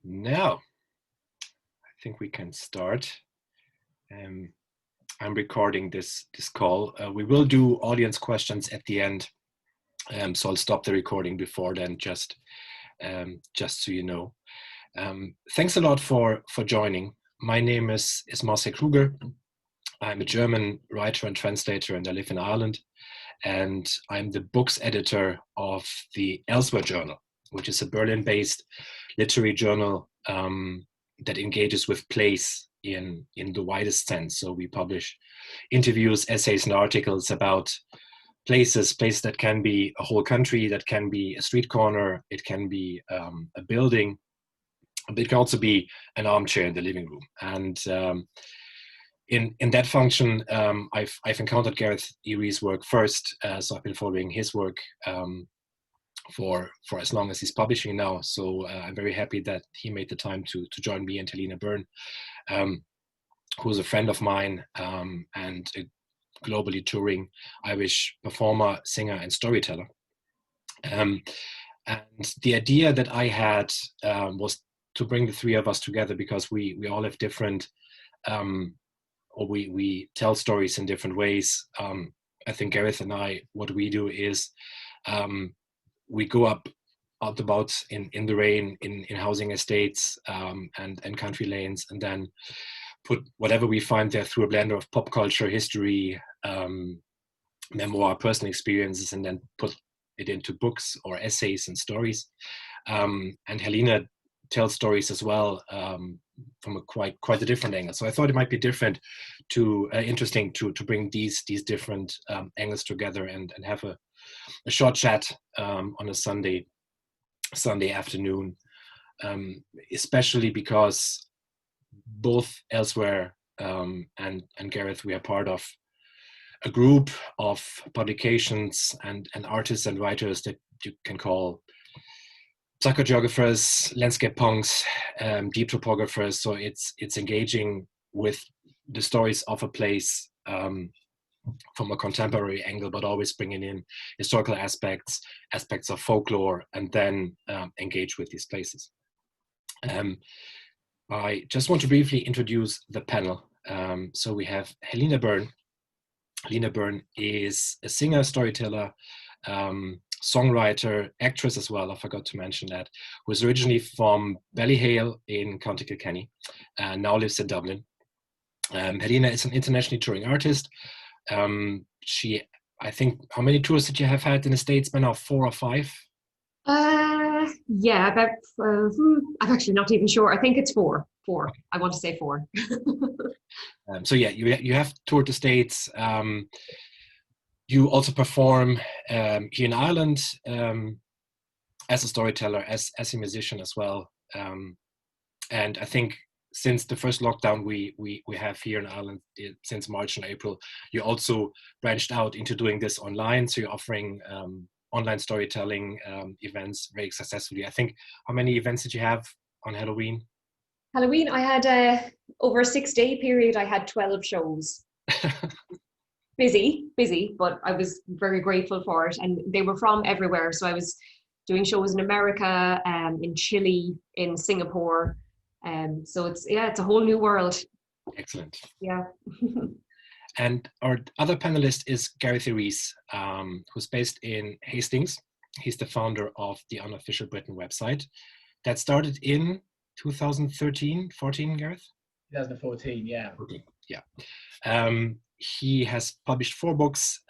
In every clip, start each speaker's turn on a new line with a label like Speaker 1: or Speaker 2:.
Speaker 1: Now, I think we can start. I'm recording this call. We will do audience questions at the end, so I'll stop the recording before then, just so you know. Thanks a lot for joining. My name is Marcel Krueger. I'm a German writer and translator, and I live in Ireland. And I'm the books editor of the Elsewhere Journal, which is a Berlin-based literary journal that engages with place in the widest sense. So we publish interviews, essays, and articles about places that can be a whole country, that can be a street corner, it can be a building, but it can also be an armchair in the living room. And in that function, I've encountered Gareth Rees' work first, so I've been following his work for as long as he's publishing now. So I'm very happy that he made the time to join me and Helena Byrne, who's a friend of mine and a globally touring Irish performer, singer, and storyteller. And the idea that I had was to bring the three of us together because we all have different or we tell stories in different ways. I think Gareth and I, what we do is we go out about in the rain, in housing estates and country lanes, and then put whatever we find there through a blender of pop culture, history, memoir, personal experiences, and then put it into books or essays and stories. And Helena tells stories as well from a quite a different angle. So I thought it might be interesting to bring these different angles together and have a short chat on a Sunday afternoon, especially because both Elsewhere and Gareth, we are part of a group of publications and artists and writers that you can call psychogeographers, landscape punks, deep topographers. So it's engaging with the stories of a place from a contemporary angle, but always bringing in historical aspects of folklore, and then engage with these places. I just want to briefly introduce the panel. So we have Helena Byrne. Helena Byrne is a singer, storyteller, songwriter, actress as well, I forgot to mention that, who is originally from Ballyhale in County Kilkenny and now lives in Dublin. Helena is an internationally touring artist. I think, how many tours did you have had in the States by now? 4 or 5?
Speaker 2: Yeah, about, I'm actually not even sure. I think it's 4. I want to say 4.
Speaker 1: So yeah, you have toured the States. You also perform here in Ireland as a storyteller, as a musician as well. And I think since the first lockdown we have here in Ireland, since March and April, you also branched out into doing this online. So you're offering online storytelling events very successfully. I think, how many events did you have on Halloween?
Speaker 2: Halloween, I had over a 6-day period, I had 12 shows. busy, but I was very grateful for it. And they were from everywhere. So I was doing shows in America, in Chile, in Singapore. So it's a whole new world.
Speaker 1: Excellent.
Speaker 2: Yeah.
Speaker 1: And our other panelist is Gareth Rees, who's based in Hastings. He's the founder of the Unofficial Britain website that started in 2013, 14, Gareth?
Speaker 3: 2014, yeah.
Speaker 1: 14, yeah. He has published 4 books,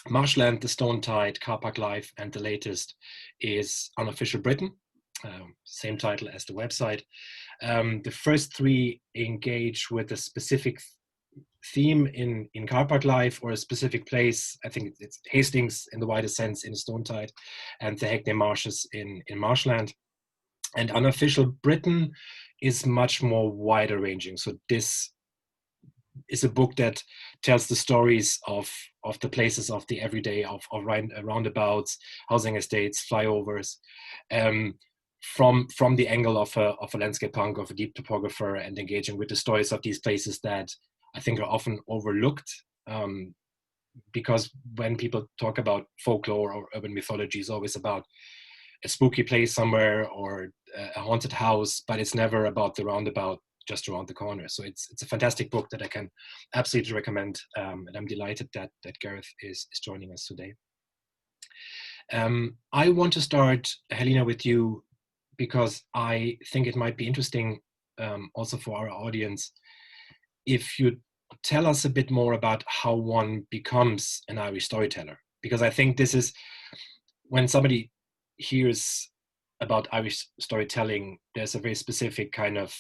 Speaker 1: Marshland, The Stone Tide, Car Park Life, and the latest is Unofficial Britain, same title as the website. The first 3 engage with a specific theme in Car Park Life, or a specific place. I think it's Hastings in the widest sense in Stone Tide, and the Hackney Marshes in Marshland. And Unofficial Britain is much more wider ranging. So this is a book that tells the stories of the places of the everyday, of roundabouts, housing estates, flyovers, from the angle of a landscape punk, of a deep topographer, and engaging with the stories of these places that I think are often overlooked, because when people talk about folklore or urban mythology, it's always about a spooky place somewhere or a haunted house, but it's never about the roundabout just around the corner. So it's a fantastic book that I can absolutely recommend, and I'm delighted that Gareth is joining us today. I want to start, Helena, with you, because I think it might be interesting also for our audience if you tell us a bit more about how one becomes an Irish storyteller, because I think this is, when somebody hears about Irish storytelling, there's a very specific kind of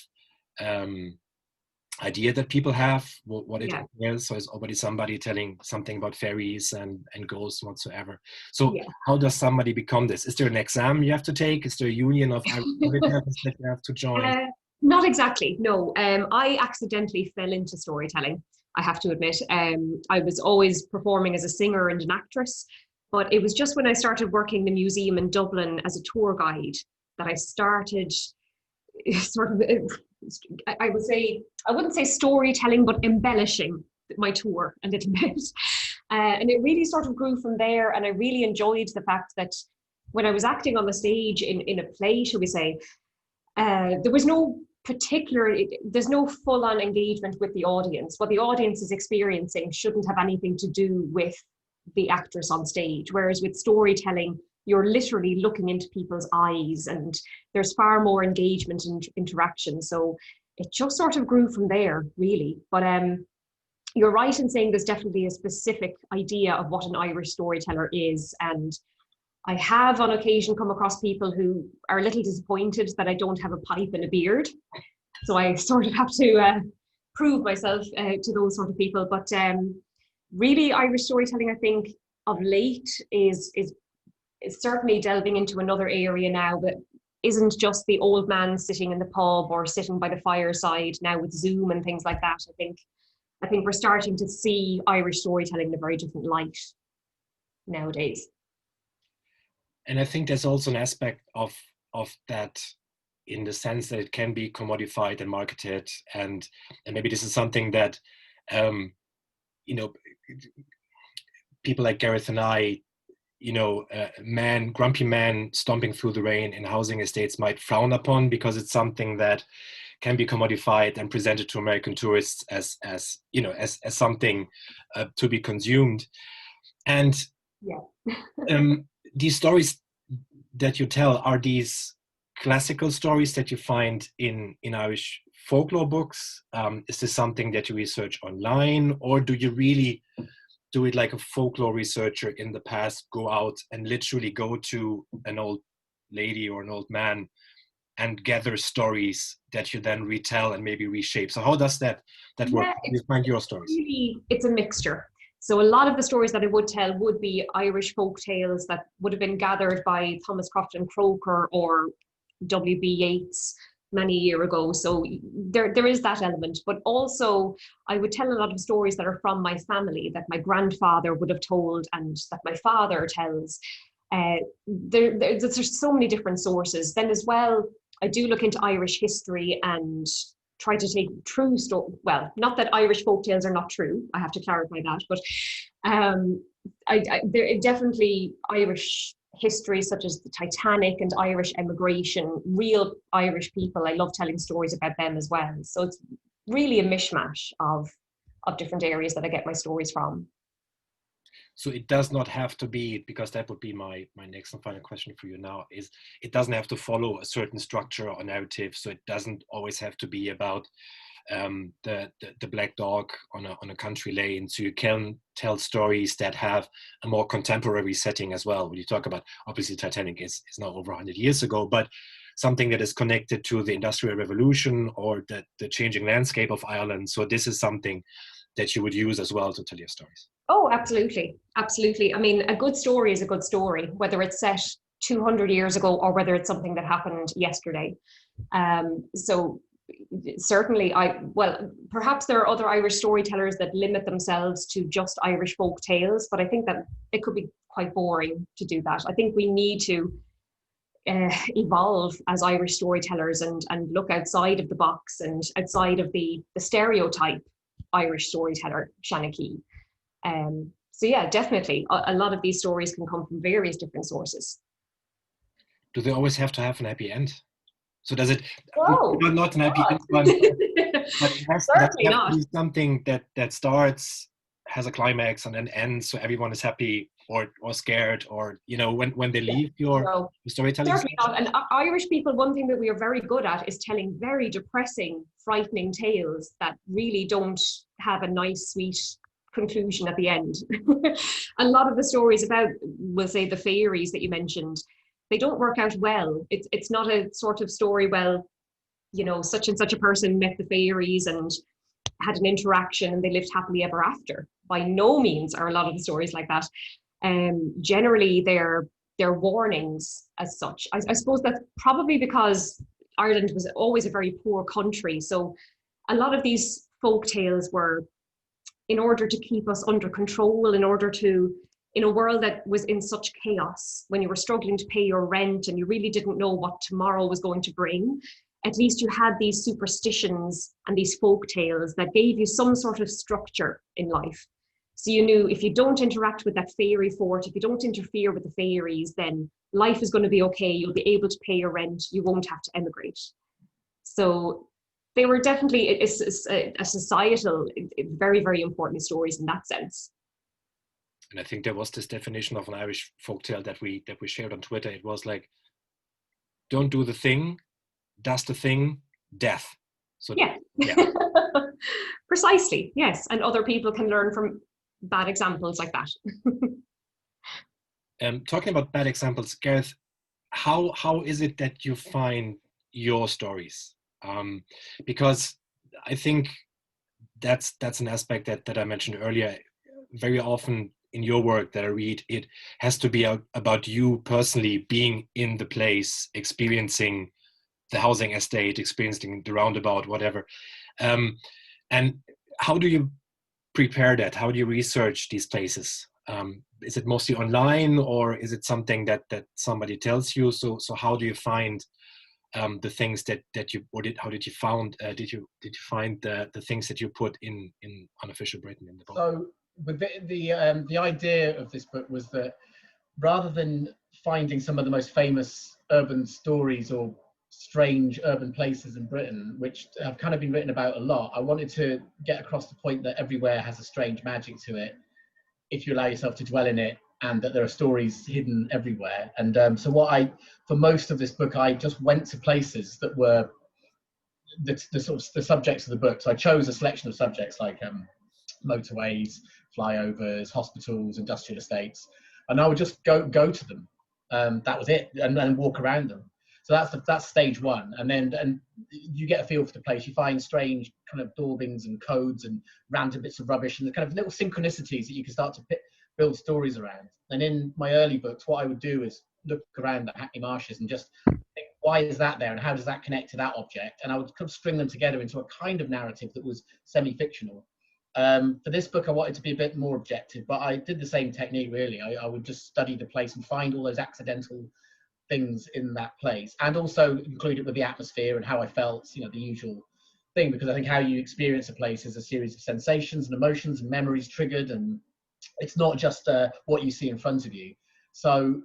Speaker 1: idea that people have, what it is. So it's already somebody telling something about fairies and ghosts whatsoever. So how does somebody become this? Is there an exam you have to take? Is there a union of Irish storytellers that you have to join?
Speaker 2: Not exactly, no. I accidentally fell into storytelling, I have to admit. I was always performing as a singer and an actress, but it was just when I started working in the museum in Dublin as a tour guide that I started sort of, I would say, I wouldn't say storytelling, but embellishing my tour a little bit. And it really sort of grew from there. And I really enjoyed the fact that when I was acting on the stage in a play, shall we say, there was no there's no full-on engagement with the audience. What the audience is experiencing shouldn't have anything to do with the actress on stage. Whereas with storytelling, you're literally looking into people's eyes and there's far more engagement and interaction. So it just sort of grew from there, really. But you're right in saying there's definitely a specific idea of what an Irish storyteller is. And I have on occasion come across people who are a little disappointed that I don't have a pipe and a beard. So I sort of have to prove myself to those sort of people. But really Irish storytelling, I think, of late is certainly delving into another area now that isn't just the old man sitting in the pub or sitting by the fireside now with Zoom and things like that. I think we're starting to see Irish storytelling in a very different light nowadays.
Speaker 1: And I think there's also an aspect of that, in the sense that it can be commodified and marketed, and maybe this is something that people like Gareth and I, grumpy man stomping through the rain in housing estates might frown upon, because it's something that can be commodified and presented to American tourists as something to be consumed. And these stories that you tell, are these classical stories that you find in Irish folklore books? Is this something that you research online, or do you really do it like a folklore researcher in the past, go out and literally go to an old lady or an old man and gather stories that you then retell and maybe reshape? So how does that work? How do you find your stories?
Speaker 2: Really, it's a mixture. So a lot of the stories that I would tell would be Irish folk tales that would have been gathered by Thomas Crofton Krueger or W.B. Yeats many years ago. So there is that element, but also I would tell a lot of stories that are from my family, that my grandfather would have told and that my father tells. There's so many different sources. Then as well, I do look into Irish history and try to take true story. Well, not that Irish folktales are not true, I have to clarify that, but there are definitely Irish history such as the Titanic and Irish emigration, real Irish people. I love telling stories about them as well. So it's really a mishmash of different areas that I get my stories from.
Speaker 1: So it does not have to be, because that would be my next and final question for you now, is it doesn't have to follow a certain structure or narrative. So it doesn't always have to be about the black dog on a country lane. So you can tell stories that have a more contemporary setting as well. When you talk about, obviously Titanic is now over 100 years ago, but something that is connected to the Industrial Revolution or the changing landscape of Ireland. So this is something that you would use as well to tell your stories.
Speaker 2: Oh, absolutely. Absolutely. I mean, a good story is a good story, whether it's set 200 years ago or whether it's something that happened yesterday. So certainly perhaps there are other Irish storytellers that limit themselves to just Irish folk tales, but I think that it could be quite boring to do that. I think we need to evolve as Irish storytellers and look outside of the box and outside of the stereotype Irish storyteller, Shanachie. So yeah, definitely. A lot of these stories can come from various different sources.
Speaker 1: do they always have to have an happy end? So does it,
Speaker 2: Oh,
Speaker 1: not an happy
Speaker 2: God.
Speaker 1: end one, but it does
Speaker 2: Certainly
Speaker 1: have
Speaker 2: not.
Speaker 1: to be something that starts, has a climax, and then ends so everyone is happy or scared, or when they leave your
Speaker 2: No,
Speaker 1: storytelling
Speaker 2: certainly
Speaker 1: session?
Speaker 2: not. And Irish people, one thing that we are very good at is telling very depressing, frightening tales that really don't have a nice, sweet conclusion at the end. A lot of the stories about, we'll say, the fairies that you mentioned, they don't work out well. It's not a sort of story, well, such and such a person met the fairies and had an interaction and they lived happily ever after. By no means are a lot of the stories like that. Generally, they're warnings as such. I suppose that's probably because Ireland was always a very poor country. So a lot of these folk tales were in order to keep us under control, in order to, in a world that was in such chaos, when you were struggling to pay your rent and you really didn't know what tomorrow was going to bring, at least you had these superstitions and these folk tales that gave you some sort of structure in life. So you knew if you don't interact with that fairy fort, if you don't interfere with the fairies, then life is going to be okay. You'll be able to pay your rent. You won't have to emigrate. So they were definitely a societal, very, very important stories in that sense.
Speaker 1: And I think there was this definition of an Irish folktale that we shared on Twitter. It was like, don't do the thing, does the thing, death. So
Speaker 2: yeah. Precisely, yes. And other people can learn from bad examples like that.
Speaker 1: Talking about bad examples, Gareth, how is it that you find your stories? Because I think that's an aspect that I mentioned earlier. Very often in your work that I read, it has to be about you personally being in the place, experiencing the housing estate, experiencing the roundabout, whatever. And how do you prepare that? How do you research these places? Is it mostly online, or is it something that somebody tells you? So how do you find the things that you, or how did you find the things that you put in Unofficial Britain in the book?
Speaker 3: So with the idea of this book was that rather than finding some of the most famous urban stories or strange urban places in Britain, which have kind of been written about a lot, I wanted to get across the point that everywhere has a strange magic to it if you allow yourself to dwell in it, and that there are stories hidden everywhere. And so for most of this book, I just went to places that were the sort of the subjects of the book. So I chose a selection of subjects like motorways, flyovers, hospitals, industrial estates, and I would just go to them. That was it, and then walk around them. So that's stage one, and then you get a feel for the place. You find strange kind of daubings and codes and random bits of rubbish and the kind of little synchronicities that you can start to build stories around. And in my early books, what I would do is look around the Hackney Marshes and just think, why is that there, and how does that connect to that object? And I would kind of string them together into a kind of narrative that was semi-fictional. For this book, I wanted to be a bit more objective, but I did the same technique, really. I would just study the place and find all those accidental things in that place, and also include it with the atmosphere and how I felt, the usual thing, because I think how you experience a place is a series of sensations and emotions and memories triggered, and it's not just what you see in front of you. So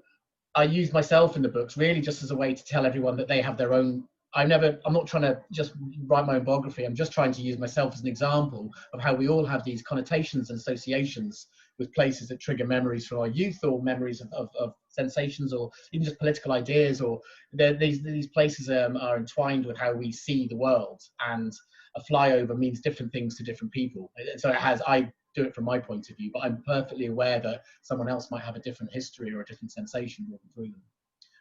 Speaker 3: I use myself in the books really just as a way to tell everyone that they have their own. I'm not trying to just write my own biography. I'm just trying to use myself as an example of how we all have these connotations and associations with places that trigger memories from our youth, or memories of sensations, or even just political ideas, or these places are entwined with how we see the world. And a flyover means different things to different people. So I do it from my point of view, but I'm perfectly aware that someone else might have a different history or a different sensation walking through them.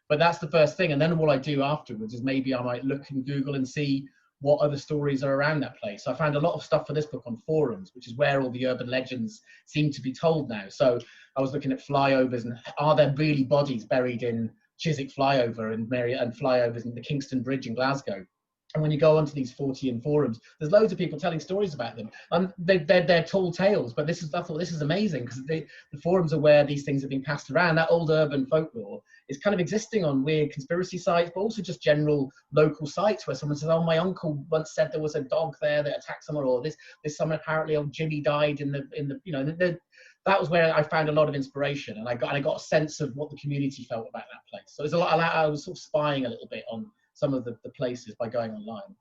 Speaker 3: But that's the first thing. And then what I do afterwards is maybe I might look in Google and see what other stories are around that place. So I found a lot of stuff for this book on forums, which is where all the urban legends seem to be told now. So I was looking at flyovers, and are there really bodies buried in Chiswick flyover and flyovers in the Kingston Bridge in Glasgow? And when you go onto these 40 forums, there's loads of people telling stories about them. They're tall tales, but I thought this is amazing, because the forums are where these things have been passed around. That old urban folklore is kind of existing on weird conspiracy sites, but also just general local sites where someone says, oh, my uncle once said there was a dog there that attacked someone, or this summer apparently old Jimmy died in the that was where I found a lot of inspiration, and I got a sense of what the community felt about that place. So there's a lot. I was sort of spying a little bit on some of the places by going online.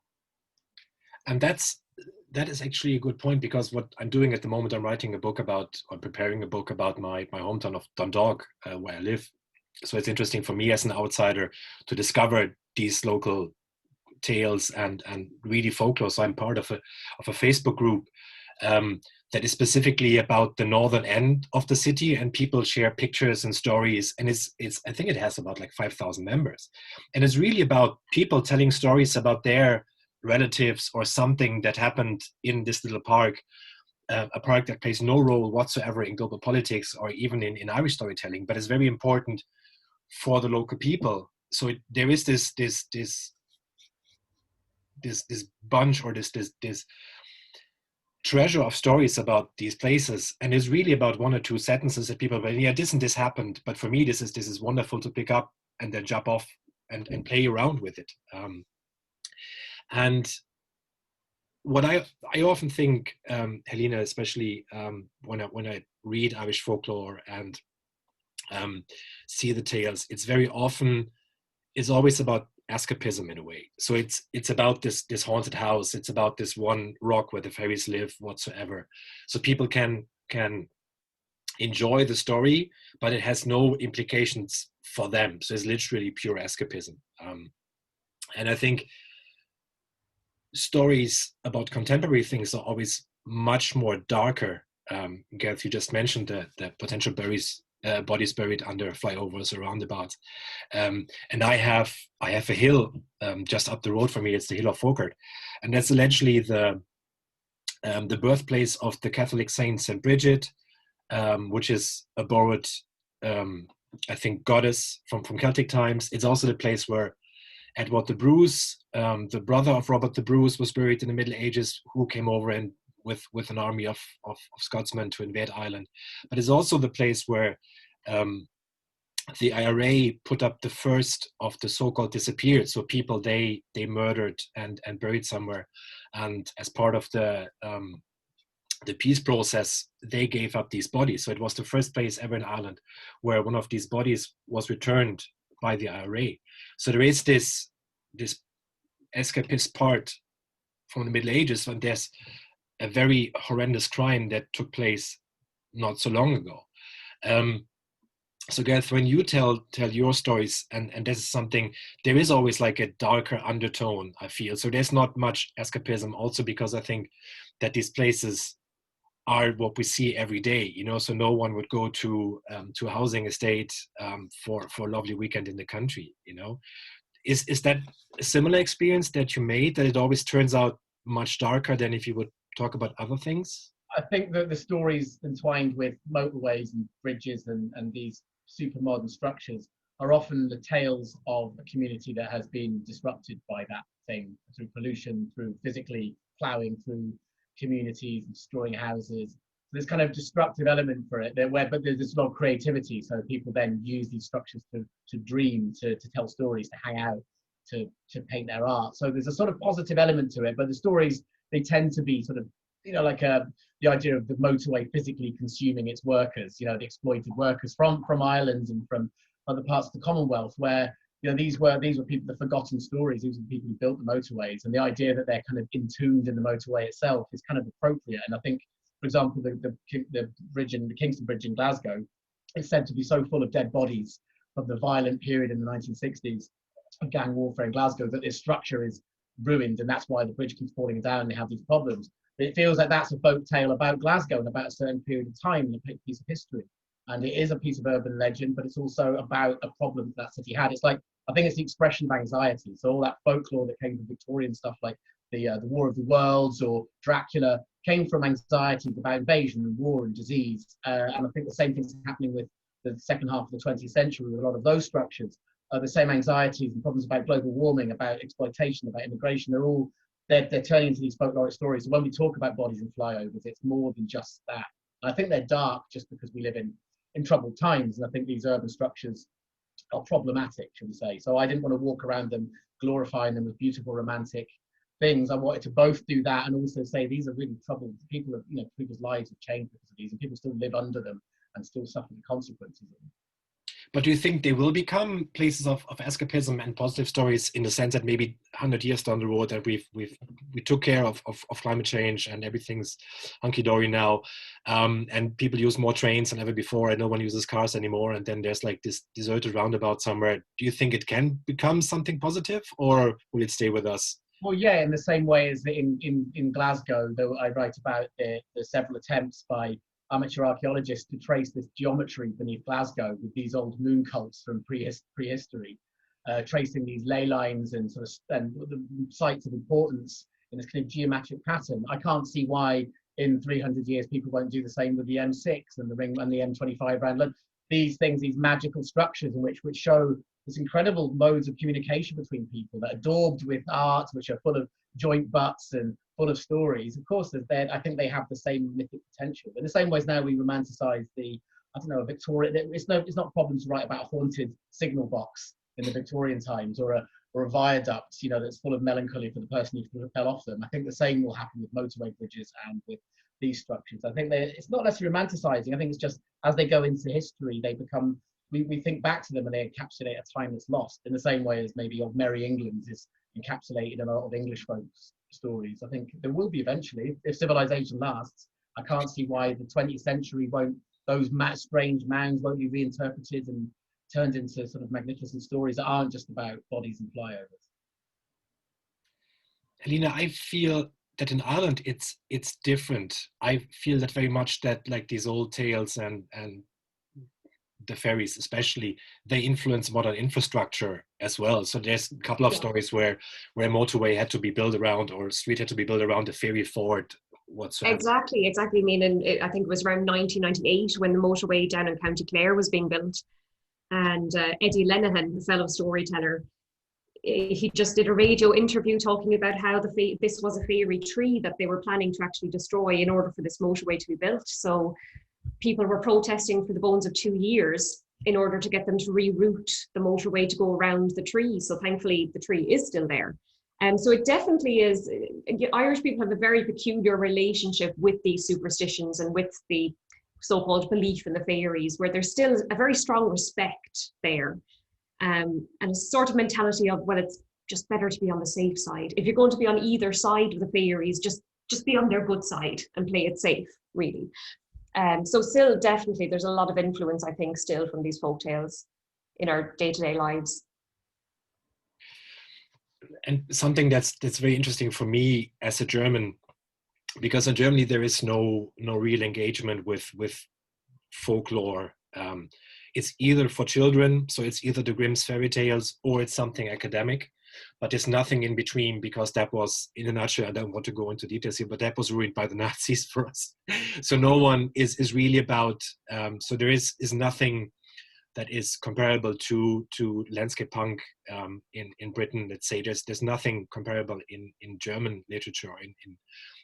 Speaker 1: And that is actually a good point, because what I'm doing at the moment, I'm writing a book about, or preparing a book about my hometown of Dundalk, where I live. So it's interesting for me as an outsider to discover these local tales and really folklore. So I'm part of a Facebook group that is specifically about the northern end of the city, and people share pictures and stories, and it's I think it has about like 5,000 members, and it's really about people telling stories about their relatives or something that happened in this little park, a park that plays no role whatsoever in global politics or even in Irish storytelling, but is very important for the local people. So there is this bunch, or this treasure of stories about these places, and it's really about one or two sentences that people, yeah, this happened, but for me this is wonderful to pick up and then jump off and play around with it. And what I often think, Helena, especially when I read Irish folklore and see the tales, it's always about escapism in a way. So it's about this haunted house. It's about this one rock where the fairies live whatsoever. So people can enjoy the story, but it has no implications for them. So it's literally pure escapism. And I think stories about contemporary things are always much more darker. Gareth, you just mentioned the potential bodies buried under flyovers or roundabouts. And I have a hill just up the road from me. It's the Hill of Fogart, and that's allegedly the birthplace of the Catholic saint St. Bridget, which is a borrowed, I think, goddess from Celtic times. It's also the place where Edward the Bruce, the brother of Robert the Bruce, was buried in the Middle Ages, who came over and with an army of Scotsmen to invade Ireland. But it's also the place where the IRA put up the first of the so-called disappeared, so people they murdered and buried somewhere, and as part of the peace process, they gave up these bodies. So it was the first place ever in Ireland where one of these bodies was returned by the IRA. So there is this escapist part from the Middle Ages, when there's a very horrendous crime that took place not so long ago. So Gareth, when you tell your stories, and this is something, there is always like a darker undertone, I feel. So there's not much escapism, also because I think that these places are what we see every day, so no one would go to a housing estate for a lovely weekend in the country, Is that a similar experience that you made, that it always turns out much darker than if you would talk about other things?
Speaker 3: I think that the stories entwined with motorways and bridges and these super modern structures are often the tales of a community that has been disrupted by that thing, through pollution, through physically ploughing through communities and destroying houses. So there's kind of destructive element for it, but there's this lot of creativity. So people then use these structures to dream, to tell stories, to hang out, to paint their art. So there's a sort of positive element to it, but the stories, they tend to be sort of, like the idea of the motorway physically consuming its workers, the exploited workers from Ireland and from other parts of the Commonwealth, where these were people, the forgotten stories. These were the people who built the motorways, and the idea that they're kind of entombed in the motorway itself is kind of appropriate. And I think, for example, the Kingston Bridge in Glasgow is said to be so full of dead bodies of the violent period in the 1960s of gang warfare in Glasgow that this structure is ruined, and that's why the bridge keeps falling down and they have these problems. But it feels like that's a folk tale about Glasgow and about a certain period of time and a piece of history. And it is a piece of urban legend, but it's also about a problem that city had. It's like, I think it's the expression of anxiety. So all that folklore that came from Victorian stuff like the War of the Worlds or Dracula came from anxieties about invasion and war and disease. And I think the same thing's happening with the second half of the 20th century with a lot of those structures. The same anxieties and problems about global warming, about exploitation, about immigration, they're turning into these folkloric stories. So when we talk about bodies and flyovers, it's more than just that. And I think they're dark just because we live in troubled times, and I think these urban structures are problematic, should we say. So I didn't want to walk around them glorifying them as beautiful, romantic things, I wanted to both do that and also say these are really troubled people. People's lives have changed because of these, and people still live under them and still suffer the consequences of them.
Speaker 1: But do you think they will become places of escapism and positive stories, in the sense that maybe 100 years down the road that we took care of climate change and everything's hunky-dory now, and people use more trains than ever before and no one uses cars anymore, and then there's like this deserted roundabout somewhere? Do you think it can become something positive, or will it stay with us?
Speaker 3: Well, yeah, in the same way as in Glasgow, though, I write about the several attempts by amateur archaeologists to trace this geometry beneath Glasgow with these old moon cults from prehistory, tracing these ley lines and and the sites of importance in this kind of geometric pattern. I can't see why in 300 years people won't do the same with the M6 and the ring and the M25 around London. These things, these magical structures in which show this incredible modes of communication between people that are daubed with art, which are full of joint butts and full of stories. Of course, I think they have the same mythic potential. In the same ways now we romanticize a Victorian. It's not a problem to write about a haunted signal box in the Victorian times, or a viaduct, that's full of melancholy for the person who fell off them. I think the same will happen with motorway bridges and with these structures. I think it's not necessarily romanticizing. I think it's just as they go into history, they become. We think back to them and they encapsulate a time that's lost, in the same way as maybe Old Merry England is encapsulated in a lot of English folks' stories. I think there will be eventually, if civilization lasts. I can't see why the 20th century those strange mounds won't be reinterpreted and turned into sort of magnificent stories that aren't just about bodies and flyovers.
Speaker 1: Helena, I feel that in Ireland it's different. I feel that very much, that like these old tales and the ferries especially, they influence modern infrastructure as well. So there's a couple of stories where a motorway had to be built around, or a street had to be built around a ferry ford whatsoever.
Speaker 2: Exactly. I mean, I think it was around 1998 when the motorway down in County Clare was being built, and Eddie Lenihan, the fellow storyteller, he just did a radio interview talking about how this was a fairy tree that they were planning to actually destroy in order for this motorway to be built. So people were protesting for the bones of 2 years in order to get them to reroute the motorway to go around the tree. So thankfully the tree is still there. So it definitely is. Irish people have a very peculiar relationship with these superstitions and with the so-called belief in the fairies, where there's still a very strong respect there. And a sort of mentality of, well, it's just better to be on the safe side. If you're going to be on either side of the fairies, just be on their good side and play it safe, really. So still, definitely, there's a lot of influence, I think, still from these folktales in our day-to-day lives.
Speaker 1: And something that's very interesting for me as a German, because in Germany there is no real engagement with folklore. It's either for children, so it's either the Grimm's fairy tales or it's something academic, but there's nothing in between, because that was, in a nutshell, I don't want to go into details here, but that was ruined by the Nazis for us. So no one is really about, so there is nothing that is comparable to landscape punk in Britain. Let's say there's nothing comparable in German literature, in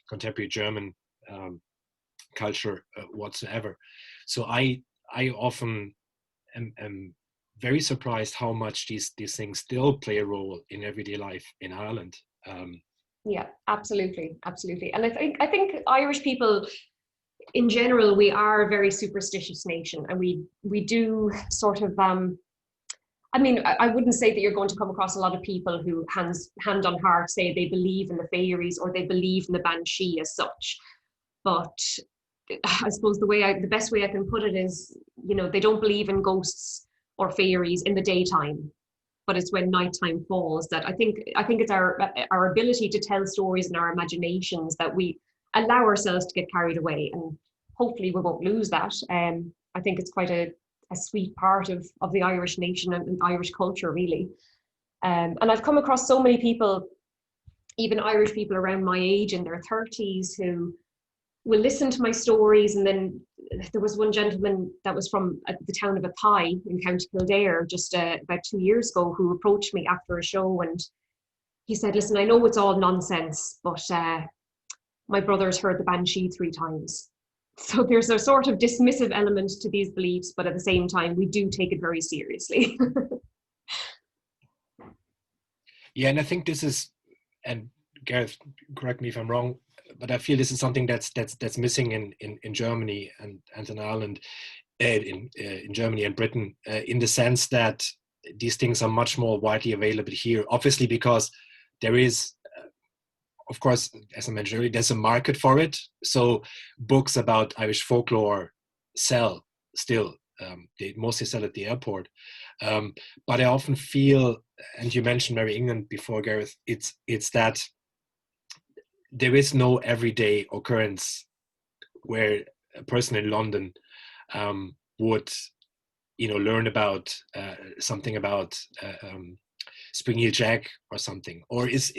Speaker 1: contemporary German culture whatsoever. So I often am very surprised how much these things still play a role in everyday life in Ireland.
Speaker 2: Yeah, absolutely. And I think Irish people in general, we are a very superstitious nation, and we do sort of I mean, I wouldn't say that you're going to come across a lot of people who hand on heart say they believe in the fairies or they believe in the Banshee as such. But I suppose the best way I can put it is, they don't believe in ghosts or fairies in the daytime, but it's when nighttime falls that I think it's our ability to tell stories in our imaginations that we allow ourselves to get carried away, and hopefully we won't lose that. I think it's quite a sweet part of the Irish nation and Irish culture, really. And I've come across so many people, even Irish people around my age in their 30s, who will listen to my stories. And then there was one gentleman that was from the town of Athy in County Kildare just about 2 years ago, who approached me after a show, and he said, listen, I know it's all nonsense, but my brother's heard the Banshee 3 times. So there's a sort of dismissive element to these beliefs, but at the same time, we do take it very seriously.
Speaker 1: Yeah, and I think this is, and Gareth, correct me if I'm wrong, but I feel this is something that's missing in Germany and in Ireland, in Germany and Britain, in the sense that these things are much more widely available here. Obviously, because there is, of course, as I mentioned earlier, there's a market for it. So books about Irish folklore sell still. They mostly sell at the airport. But I often feel, and you mentioned Merry England before, Gareth, it's that there is no everyday occurrence where a person in London would, learn about something about Spring Heel Jack or something. Or is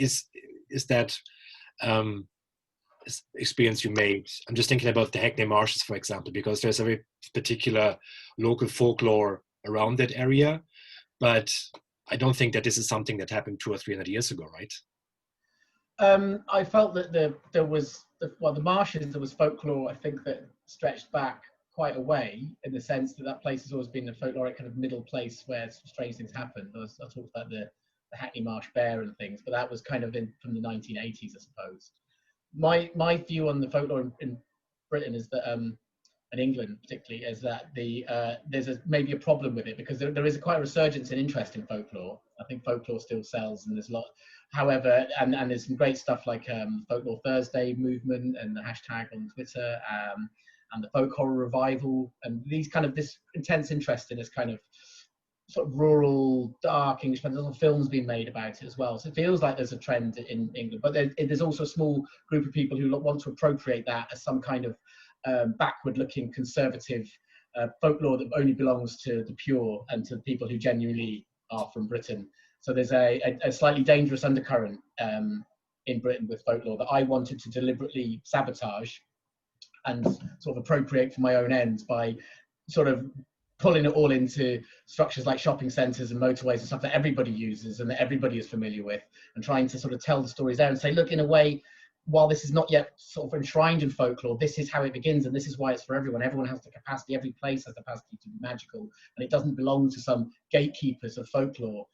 Speaker 1: that experience you made? I'm just thinking about the Hackney Marshes, for example, because there's a very particular local folklore around that area, but I don't think that this is something that happened 200 or 300 years ago, right?
Speaker 3: I felt that there was the marshes. There was folklore, I think, that stretched back quite a way, in the sense that place has always been a folkloric kind of middle place where strange things happen. I talked about the Hackney Marsh Bear and things, but that was kind of from the 1980s, I suppose. My view on the folklore in Britain is that, and England particularly, is that there's maybe a problem with it, because there is quite a resurgence in interest in folklore. I think folklore still sells, and there's a lot. However, and there's some great stuff like Folklore Thursday movement and the hashtag on Twitter, and the folk horror revival, and this intense interest in this kind of sort of rural, dark English. There's lots of films being made about it as well. So it feels like there's a trend in England, but there's also a small group of people who want to appropriate that as some kind of backward-looking, conservative folklore that only belongs to the pure and to people who genuinely are from Britain. So there's a slightly dangerous undercurrent in Britain with folklore that I wanted to deliberately sabotage and sort of appropriate for my own ends by sort of pulling it all into structures like shopping centres and motorways and stuff that everybody uses and that everybody is familiar with, and trying to sort of tell the stories there and say, look, in a way, while this is not yet sort of enshrined in folklore, this is how it begins, and this is why it's for everyone. Everyone has the capacity, every place has the capacity to be magical, and it doesn't belong to some gatekeepers of folklore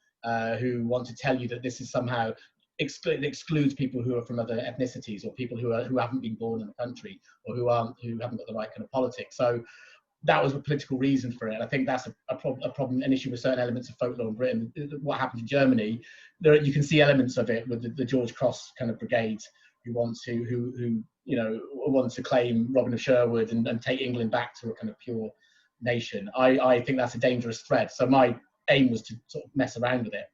Speaker 3: who want to tell you that this is somehow excludes people who are from other ethnicities, or people who haven't been born in the country, or who haven't got the right kind of politics. So that was a political reason for it. I think that's a problem, an issue with certain elements of folklore in Britain. What happened in Germany, you can see elements of it with the George Cross kind of brigade, who want to claim Robin of Sherwood and take England back to a kind of pure nation. I think that's a dangerous threat. So my aim was to sort of mess around with it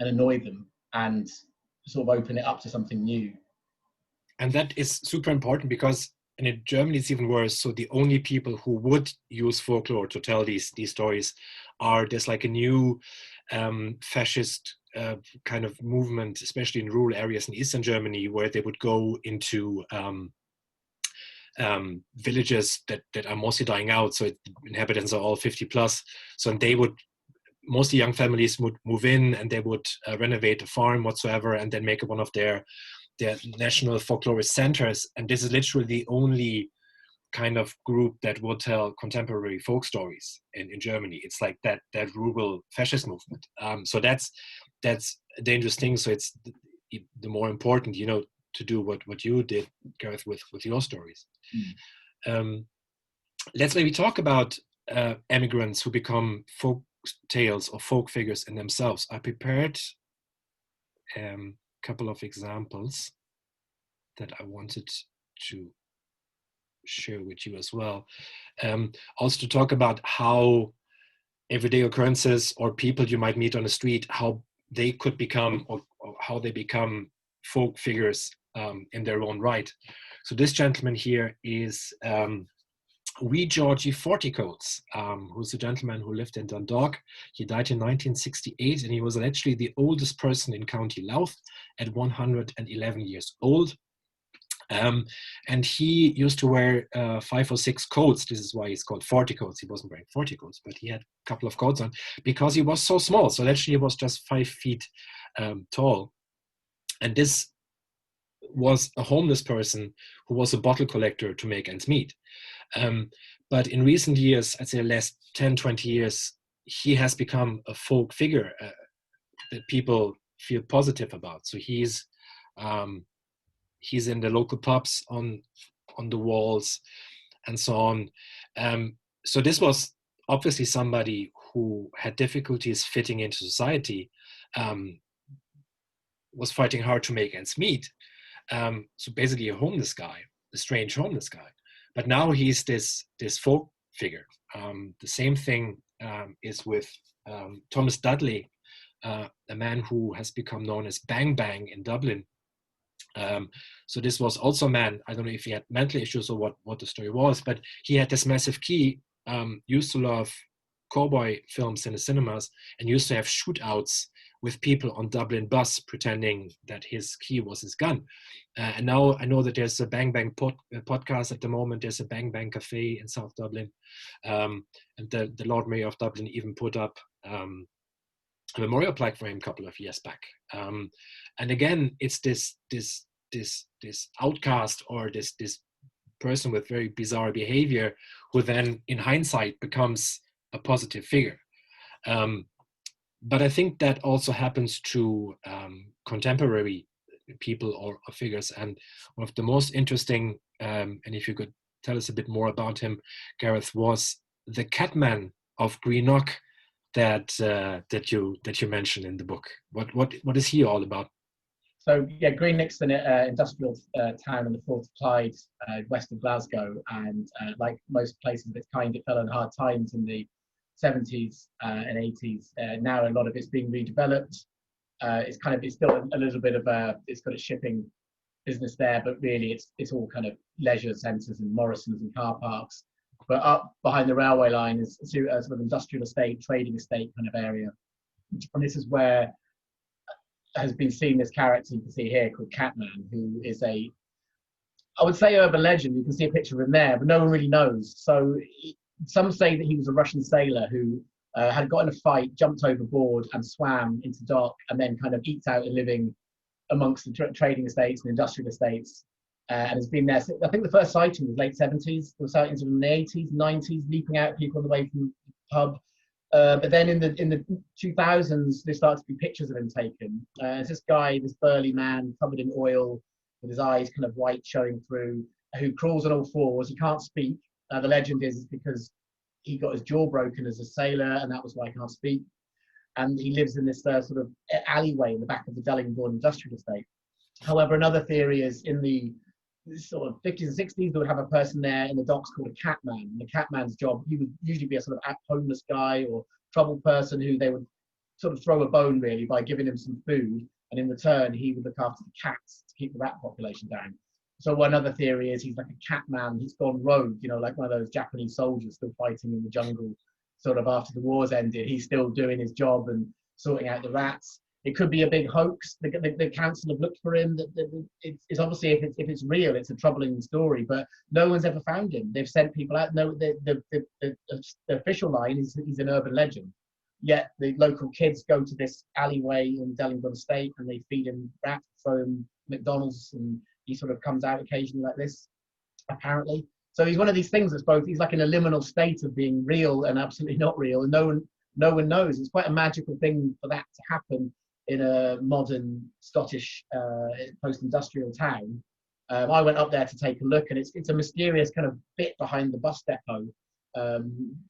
Speaker 3: and annoy them and sort of open it up to something new.
Speaker 1: And that is super important, because in Germany it's even worse. So the only people who would use folklore to tell these stories there's like a new fascist kind of movement, especially in rural areas in Eastern Germany, where they would go into villages that are mostly dying out. So inhabitants are all 50 plus. So mostly young families would move in, and they would renovate a farm whatsoever, and then make it one of their national folklorist centers. And this is literally the only kind of group that would tell contemporary folk stories in Germany. It's like that rural fascist movement. So that's a dangerous thing. So it's the more important, to do what you did, Gareth, with your stories. Let's maybe talk about emigrants who become folk tales or folk figures in themselves. I prepared a couple of examples that I wanted to share with you as well. Also to talk about how everyday occurrences or people you might meet on the street, how they could become or how they become folk figures in their own right. So this gentleman here is Wee Georgie Fortycoats, who's a gentleman who lived in Dundalk. He died in 1968, and he was actually the oldest person in County Louth at 111 years old. And he used to wear 5 or 6 coats. This is why he's called Fortycoats. He wasn't wearing 40 coats, but he had a couple of coats on because he was so small. So actually he was just 5 feet tall. And this was a homeless person who was a bottle collector to make ends meet. But in recent years, I'd say the last 10, 20 years, he has become a folk figure that people feel positive about. So he's he's in the local pubs on the walls and so on. So this was obviously somebody who had difficulties fitting into society, was fighting hard to make ends meet. So basically a homeless guy, a strange homeless guy. But now he's this folk figure. The same thing is with Thomas Dudley, a man who has become known as Bang Bang in Dublin. So this was also a man, I don't know if he had mental issues or what the story was, but he had this massive key, used to love cowboy films in the cinemas, and used to have shootouts with people on Dublin bus pretending that his key was his gun. And now I know that there's a Bang Bang podcast at the moment. There's a Bang Bang cafe in South Dublin. And the Lord Mayor of Dublin even put up a memorial plaque for him a couple of years back. And again, it's this outcast, or this person with very bizarre behavior, who then in hindsight becomes a positive figure. But I think that also happens to contemporary people or figures. And one of the most interesting, and if you could tell us a bit more about him, Gareth, was the Catman of Greenock that you mentioned in the book. What is he all about?
Speaker 3: So yeah, Greenock's an industrial town on the Forth of Clyde, west of Glasgow, and like most places of its kind, it fell on hard times in the 70s and 80s. Now a lot of it's being redeveloped. It's still a little bit of it's got a shipping business there, but really it's all kind of leisure centres and Morrisons and car parks. But up behind the railway line is a sort of industrial estate, trading estate kind of area. And this is where has been seen this character you can see here called Catman, who is I would say urban legend. You can see a picture of him there, but no one really knows. So some say that he was a Russian sailor who had got in a fight, jumped overboard and swam into dock, and then kind of eked out a living amongst the trading estates and industrial estates, and has been there. So I think the first sighting was late 70s. There were sightings in the 80s, 90s, leaping out people on the way from the pub. But then in the 2000s, there started to be pictures of him taken. It's this guy, this burly man, covered in oil, with his eyes kind of white showing through, who crawls on all fours. He can't speak. The legend is because he got his jaw broken as a sailor, and that was why he can't speak. And he lives in this sort of alleyway in the back of the Dellingbourne industrial estate. However, another theory is in the sort of 50s and 60s, they would have a person there in the docks called a Catman. And the Catman's job, he would usually be a sort of homeless guy or troubled person who they would sort of throw a bone really by giving him some food, and in return he would look after the cats to keep the rat population down. So another theory is he's like a Catman. He's gone rogue, like one of those Japanese soldiers still fighting in the jungle sort of after the war's ended. He's still doing his job and sorting out the rats. It could be a big hoax. The council have looked for him. It's obviously, if it's real, it's a troubling story. But no one's ever found him. They've sent people out. No, the official line is he's an urban legend. Yet the local kids go to this alleyway in Dellingbourne Estate and they feed him rats, throw him McDonald's, and he sort of comes out occasionally like this, apparently. So he's one of these things that's both, he's like in a liminal state of being real and absolutely not real, and no one knows. It's quite a magical thing for that to happen in a modern Scottish post-industrial town. I went up there to take a look, and it's a mysterious kind of bit behind the bus depot,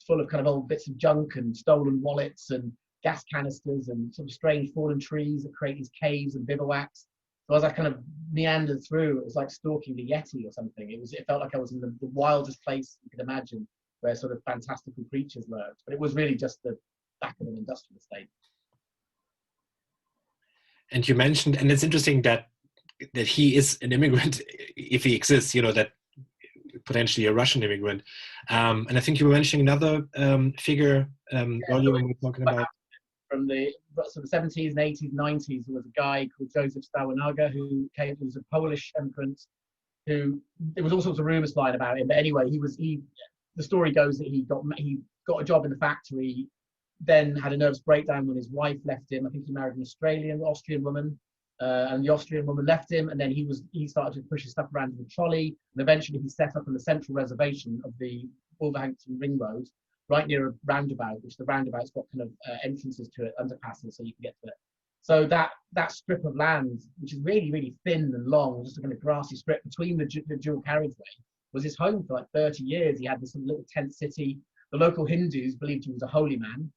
Speaker 3: full of kind of old bits of junk and stolen wallets and gas canisters and sort of strange fallen trees that create these caves and bivouacs. So as I kind of meandered through, it was like stalking the Yeti or something. It felt like I was in the wildest place you could imagine, where sort of fantastical creatures lurked. But it was really just the back of an industrial estate.
Speaker 1: And you mentioned, and it's interesting that he is an immigrant, if he exists, that potentially a Russian immigrant. And I think you were mentioning another figure earlier when we were talking about.
Speaker 3: From the sort of 70s and 80s, 90s, there was a guy called Joseph Stałanaga who was a Polish immigrant who, there was all sorts of rumors flying about him. But anyway, the story goes that he got a job in the factory, then had a nervous breakdown when his wife left him. I think he married an Austrian woman, and the Austrian woman left him, and then he started to push his stuff around in the trolley, and eventually he set up on the central reservation of the Wolverhampton Ring Road, right near a roundabout, which the roundabout's got kind of entrances to it, underpasses, so you can get to it. So that that strip of land, which is really, really thin and long, just a kind of grassy strip between the dual carriageway, was his home for like 30 years. He had this little tent city. The local Hindus believed he was a holy man,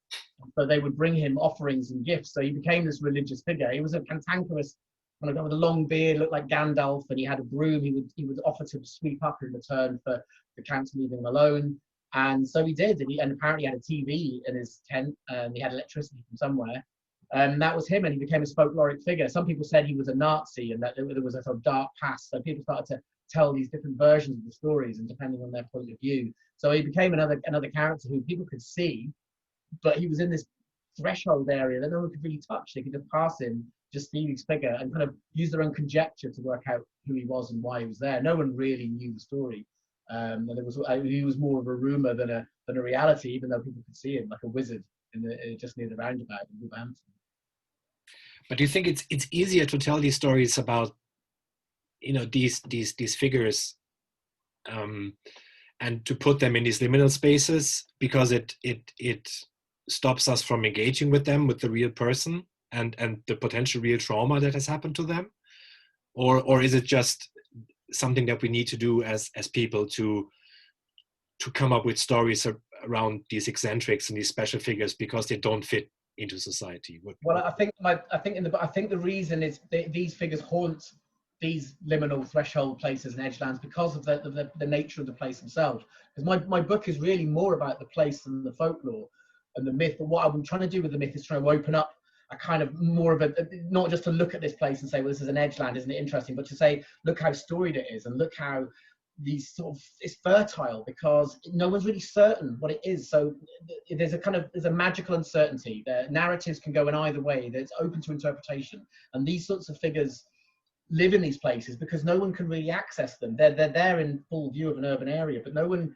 Speaker 3: so they would bring him offerings and gifts. So he became this religious figure. He was a cantankerous kind of guy with a long beard, looked like Gandalf, and he had a broom he would offer to sweep up in return for the council leaving him alone. And so he did, and apparently he had a TV in his tent, and he had electricity from somewhere. And that was him, and he became a folkloric figure. Some people said he was a Nazi and that there was a sort of dark past. So people started to tell these different versions of the stories, and depending on their point of view. So he became another character who people could see, but he was in this threshold area that no one could really touch. They could just pass him, just see his figure, and kind of use their own conjecture to work out who he was and why he was there. No one really knew the story. And he was more of a rumor than a reality, even though people could see him like a wizard just near the roundabout in Wolverhampton.
Speaker 1: But do you think it's easier to tell these stories about, you know, these figures, and to put them in these liminal spaces because it stops us from engaging with them, with the real person and the potential real trauma that has happened to them, or is it just something that we need to do as people to come up with stories around these eccentrics and these special figures because they don't fit into society?
Speaker 3: Well, I think the reason is these figures haunt these liminal threshold places and edgelands because of the nature of the place themselves. Because my book is really more about the place than the folklore and the myth. But what I'm trying to do with the myth is trying to open up a kind of more of not just to look at this place and say, well, this is an edgeland, isn't it interesting, but to say, look how storied it is, and look how these sort of, it's fertile because no one's really certain what it is. So there's a magical uncertainty. The narratives can go in either way. It's open to interpretation, and these sorts of figures live in these places because no one can really access them. They're there in full view of an urban area, but no one.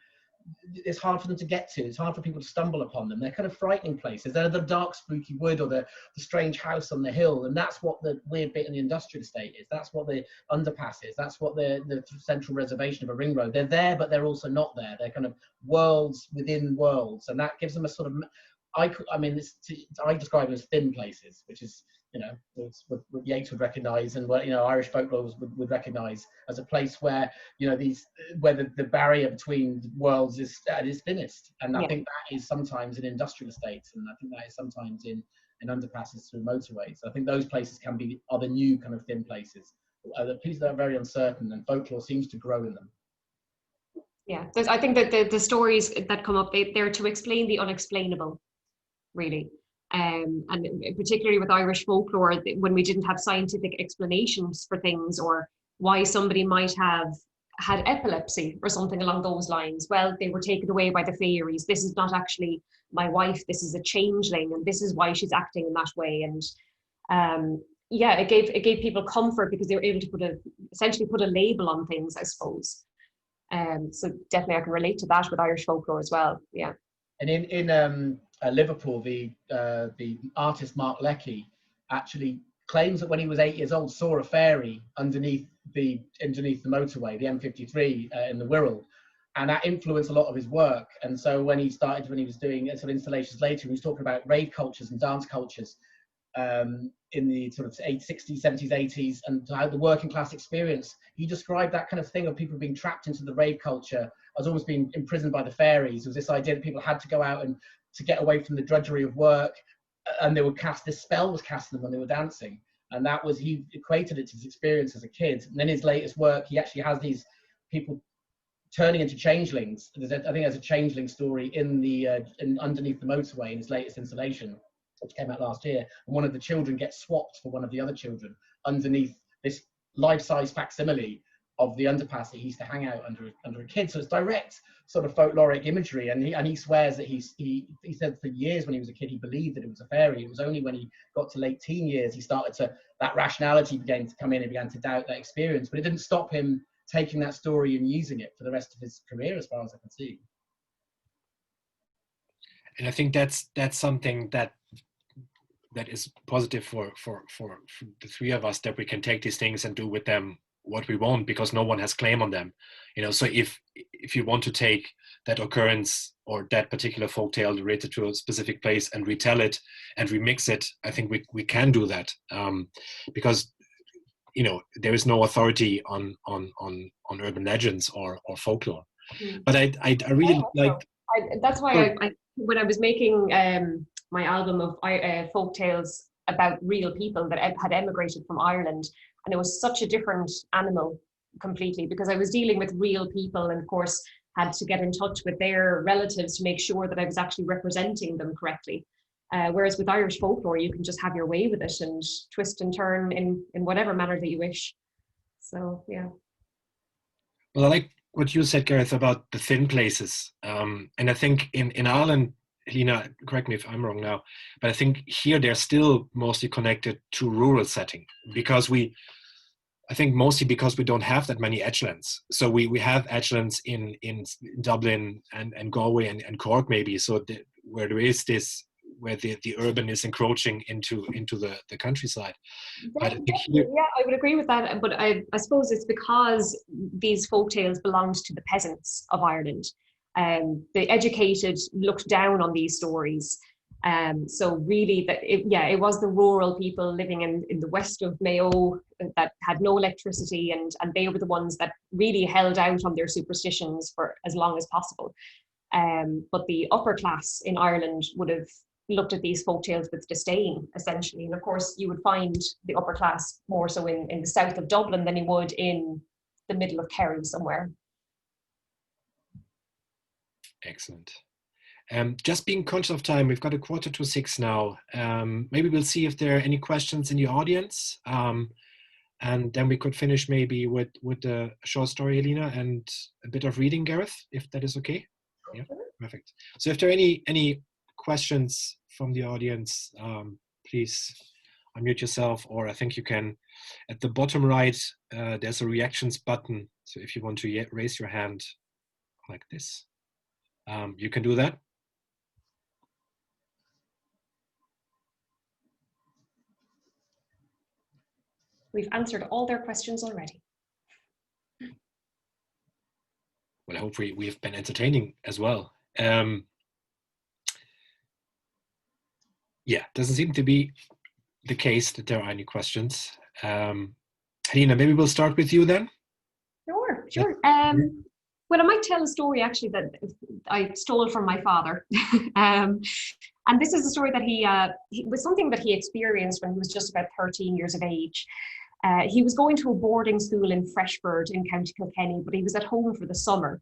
Speaker 3: It's hard for them to get to. It's hard for people to stumble upon them. They're kind of frightening places. They're the dark, spooky wood or the strange house on the hill, and that's what the weird bit in the industrial estate is. That's what the underpass is. That's what the central reservation of a ring road. They're there, but they're also not there. They're kind of worlds within worlds, and that gives them a sort of. I describe them as thin places, which is, you know, what Yeats would recognise, and what, you know, Irish folklore would recognise as a place where, you know, where the barrier between worlds is at its thinnest. And I think that is sometimes in industrial estates, and I think that is sometimes in underpasses through motorways. I think those places are the new kind of thin places, the places that are very uncertain, and folklore seems to grow in them.
Speaker 2: Yeah, I think that the stories that come up, they're to explain the unexplainable, really. And particularly with Irish folklore, when we didn't have scientific explanations for things, or why somebody might have had epilepsy or something along those lines, well, they were taken away by the fairies. This is not actually my wife, this is a changeling, and this is why she's acting in that way. And it gave people comfort because they were able to essentially put a label on things, I suppose. So definitely I can relate to that with Irish folklore as well. Yeah. And
Speaker 3: in Liverpool, the artist Mark Leckey actually claims that when he was 8 years old, saw a fairy underneath the motorway, the M53 in the Wirral, and that influenced a lot of his work. And so when he was doing sort of installations later, he was talking about rave cultures and dance cultures in the sort of 60s, 70s, 80s, and how the working class experience. He described that kind of thing of people being trapped into the rave culture as almost being imprisoned by the fairies. There was this idea that people had to go out and to get away from the drudgery of work, and they would this spell was cast on them when they were dancing. And that was, he equated it to his experience as a kid. And then his latest work, he actually has these people turning into changelings. I think there's a changeling story in underneath the motorway in his latest installation, which came out last year. And one of the children gets swapped for one of the other children underneath this life-size facsimile of the underpass that he used to hang out under a kid. So it's direct sort of folkloric imagery, and he swears that he said for years when he was a kid he believed that it was a fairy. It was only when he got to late teen years he started to, that rationality began to come in and began to doubt that experience. But it didn't stop him taking that story and using it for the rest of his career, as far as I can see.
Speaker 1: And I think that's something that is positive for the three of us, that we can take these things and do with them what we want, because no one has claim on them, you know. So if you want to take that occurrence or that particular folktale related to a specific place and retell it and remix it, I think we can do that, because there is no authority on urban legends or folklore. But I really like.
Speaker 2: That's why I when I was making my album of folk tales about real people that had emigrated from Ireland, and it was such a different animal completely, because I was dealing with real people and of course had to get in touch with their relatives to make sure that I was actually representing them correctly. Whereas with Irish folklore, you can just have your way with it and twist and turn in whatever manner that you wish. So, yeah.
Speaker 1: Well, I like what you said, Gareth, about the thin places. And I think in Ireland, Helena, correct me if I'm wrong now, but I think here they're still mostly connected to rural setting, because I think mostly because we don't have that many edgelands. So we have edgelands in Dublin and Galway and Cork maybe, so where there is this, where the urban is encroaching into the countryside. But I think
Speaker 2: yeah, I would agree with that. But I suppose it's because these folktales belonged to the peasants of Ireland. The educated looked down on these stories. So really, it was the rural people living in the west of Mayo that had no electricity, and they were the ones that really held out on their superstitions for as long as possible. But the upper class in Ireland would have looked at these folktales with disdain, essentially. And of course, you would find the upper class more so in the south of Dublin than you would in the middle of Kerry somewhere.
Speaker 1: Excellent. Just being conscious of time, we've got 5:45 now. Maybe we'll see if there are any questions in the audience, and then we could finish maybe with a short story, Helena, and a bit of reading, Gareth, if that is okay. Yeah, perfect. So if there are any questions from the audience, please unmute yourself, or I think you can, at the bottom right, there's a reactions button. So if you want to raise your hand like this, you can do that.
Speaker 2: We've answered all their questions already.
Speaker 1: Well, hopefully we have been entertaining as well. Yeah, doesn't seem to be the case that there are any questions. Helena, maybe we'll start with you then.
Speaker 2: Sure. Well, I might tell a story actually that I stole from my father. And this is a story that he was something that he experienced when he was just about 13 years of age. He was going to a boarding school in Freshford in County Kilkenny, but he was at home for the summer.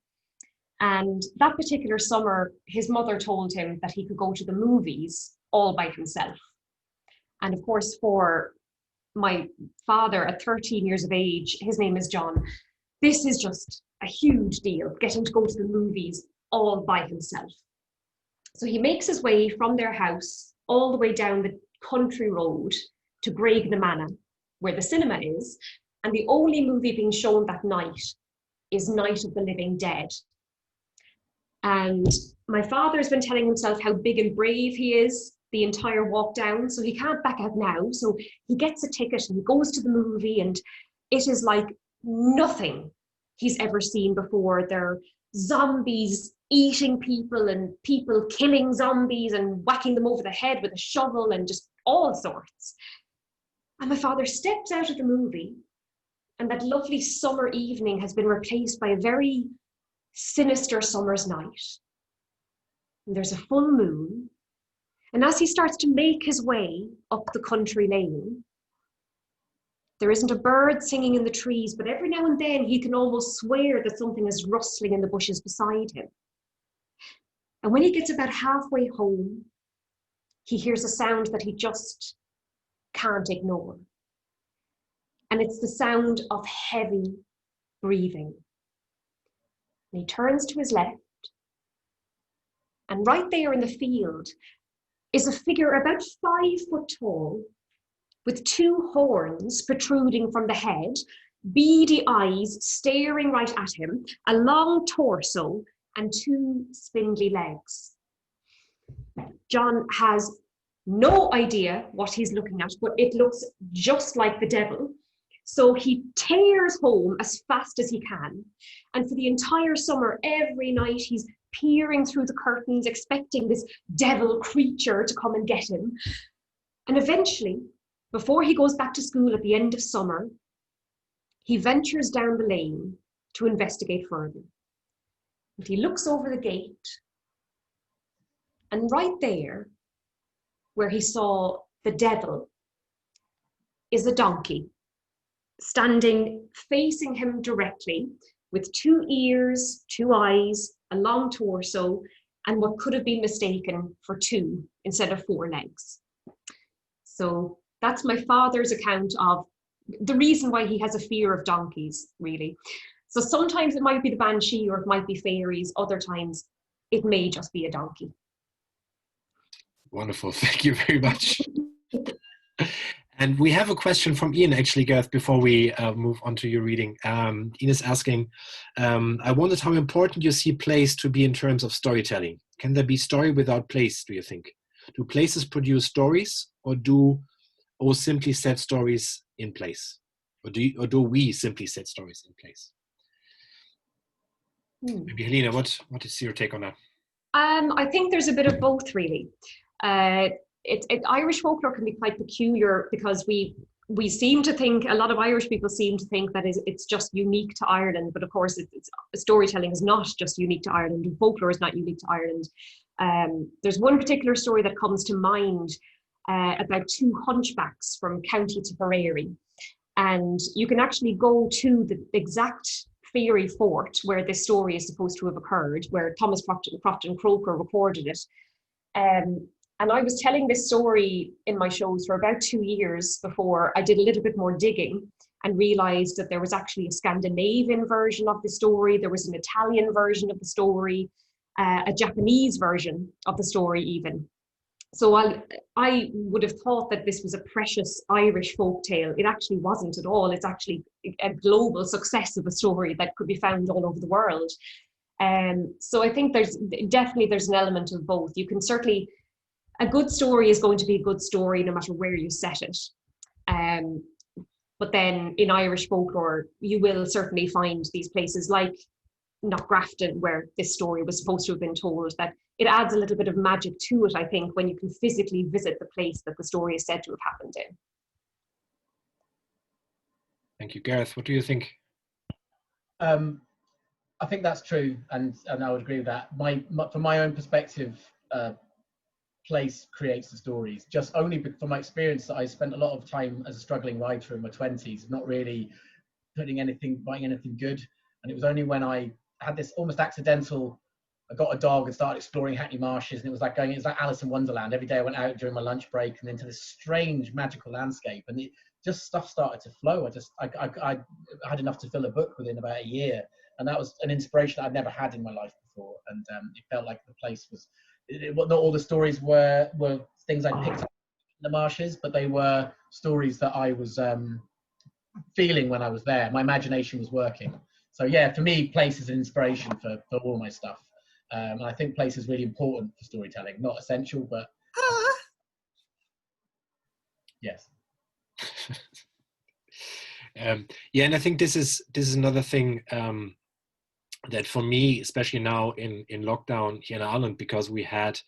Speaker 2: And that particular summer, his mother told him that he could go to the movies all by himself. And of course, for my father at 13 years of age, his name is John, this is just a huge deal, getting to go to the movies all by himself. So he makes his way from their house all the way down the country road to Graiguenamanagh, where the cinema is, and the only movie being shown that night is Night of the Living Dead. And my father's been telling himself how big and brave he is the entire walk down, so he can't back out now. So he gets a ticket and he goes to the movie, and it is like nothing he's ever seen before. There are zombies eating people and people killing zombies and whacking them over the head with a shovel and just all sorts. And my father steps out of the movie, and that lovely summer evening has been replaced by a very sinister summer's night. And there's a full moon. And as he starts to make his way up the country lane, there isn't a bird singing in the trees, but every now and then he can almost swear that something is rustling in the bushes beside him. And when he gets about halfway home, he hears a sound that he just can't ignore. And it's the sound of heavy breathing. And he turns to his left, and right there in the field is a figure about 5 foot tall, with 2 horns protruding from the head, beady eyes staring right at him, a long torso, and 2 spindly legs. John has no idea what he's looking at, but it looks just like the devil. So he tears home as fast as he can. And for the entire summer, every night, he's peering through the curtains, expecting this devil creature to come and get him. And eventually, before he goes back to school at the end of summer, he ventures down the lane to investigate further. And he looks over the gate, and right there, where he saw the devil, is a donkey, standing facing him directly, with 2 ears, 2 eyes, a long torso, and what could have been mistaken for 2 instead of 4 legs. So that's my father's account of the reason why he has a fear of donkeys, really. So sometimes it might be the Banshee or it might be fairies. Other times it may just be a donkey.
Speaker 1: Wonderful. Thank you very much. And we have a question from Ian, actually, Gareth, before we move on to your reading. Ian is asking, I wondered how important you see place to be in terms of storytelling. Can there be story without place, do you think? Do places produce stories, or simply set stories in place? Or do we simply set stories in place? Maybe Helena, what is your take on that?
Speaker 2: I think there's a bit of both, really. Irish folklore can be quite peculiar because we seem to think, a lot of Irish people seem to think that it's just unique to Ireland, but of course storytelling is not just unique to Ireland, and folklore is not unique to Ireland. There's one particular story that comes to mind about 2 hunchbacks from County Tipperary, and you can actually go to the exact fairy fort where this story is supposed to have occurred, where Thomas Crofton Krueger recorded it. And I was telling this story in my shows for about 2 years before I did a little bit more digging and realized that there was actually a Scandinavian version of the story, there was an Italian version of the story, a Japanese version of the story even. So I would have thought that this was a precious Irish folktale. It actually wasn't at all. It's actually a global success of a story that could be found all over the world. So I think there's an element of both. You can certainly, a good story is going to be a good story no matter where you set it. But then in Irish folklore, you will certainly find these places like Knockgrafton, where this story was supposed to have been told, that it adds a little bit of magic to it, I think, when you can physically visit the place that the story is said to have happened in.
Speaker 1: Thank you. Gareth, what do you think?
Speaker 3: I think that's true, and I would agree with that. From my own perspective, place creates the stories. Just only from my experience that I spent a lot of time as a struggling writer in my 20s, not really writing anything good. And it was only when I had this almost accidental, I got a dog and started exploring Hackney Marshes, and it was like Alice in Wonderland. Every day I went out during my lunch break and into this strange magical landscape, and stuff started to flow. I had enough to fill a book within about a year, and that was an inspiration I'd never had in my life before. And it felt like the place was, not all the stories were things I picked up in the marshes, but they were stories that I was feeling when I was there. My imagination was working. So yeah, for me, place is an inspiration for all my stuff. And I think place is really important for storytelling. Not essential, but yes.
Speaker 1: Yeah, and I think this is another thing that for me, especially now in lockdown here in Ireland, because we had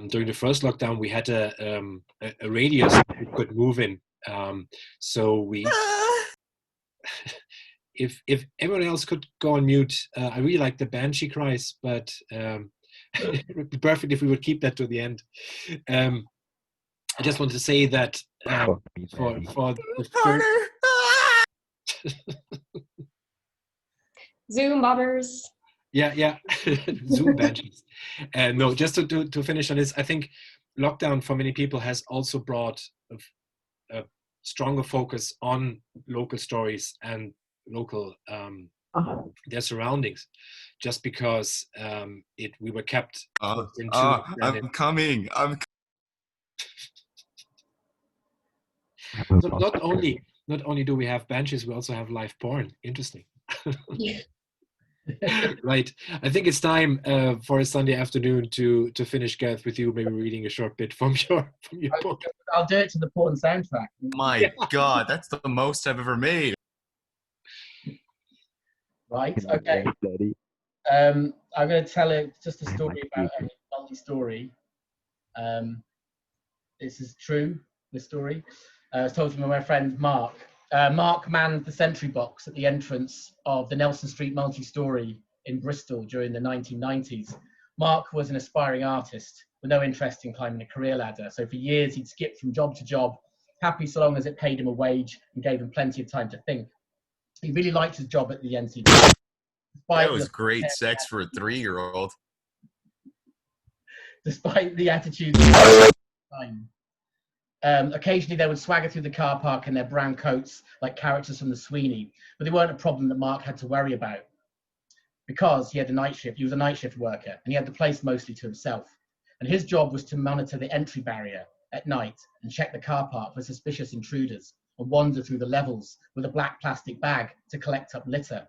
Speaker 1: during the first lockdown we had a radius we could move in. So we. If everyone else could go on mute, I really like the Banshee cries, but it would be perfect if we would keep that to the end. I just want to say that for the first...
Speaker 2: Zoom bombers.
Speaker 1: Yeah, Zoom Banshees. No, just to finish on this, I think lockdown for many people has also brought a stronger focus on local stories and local their surroundings, just because we were kept into
Speaker 4: I'm coming.
Speaker 1: So not only do we have Banshees, we also have live porn. Interesting.
Speaker 2: Yeah.
Speaker 1: Right, I think it's time for a Sunday afternoon to finish, Gareth, with you maybe reading a short bit from your book.
Speaker 3: I'll do it to the porn soundtrack.
Speaker 4: My God, that's the most I've ever made.
Speaker 3: Right, okay. I'm going to tell just a story about a multi-story. This is true, this story. It was told to me by my friend Mark. Mark manned the sentry box at the entrance of the Nelson Street multi-story in Bristol during the 1990s. Mark was an aspiring artist with no interest in climbing a career ladder. So for years, he'd skip from job to job, happy so long as it paid him a wage and gave him plenty of time to think. He really liked his job at the NCP.
Speaker 4: That was great sex for a 3-year-old.
Speaker 3: Despite the attitude time. Occasionally they would swagger through the car park in their brown coats like characters from the Sweeney, but they weren't a problem that Mark had to worry about because he had a night shift. He was a night shift worker and he had the place mostly to himself. And his job was to monitor the entry barrier at night and check the car park for suspicious intruders and wander through the levels with a black plastic bag to collect up litter.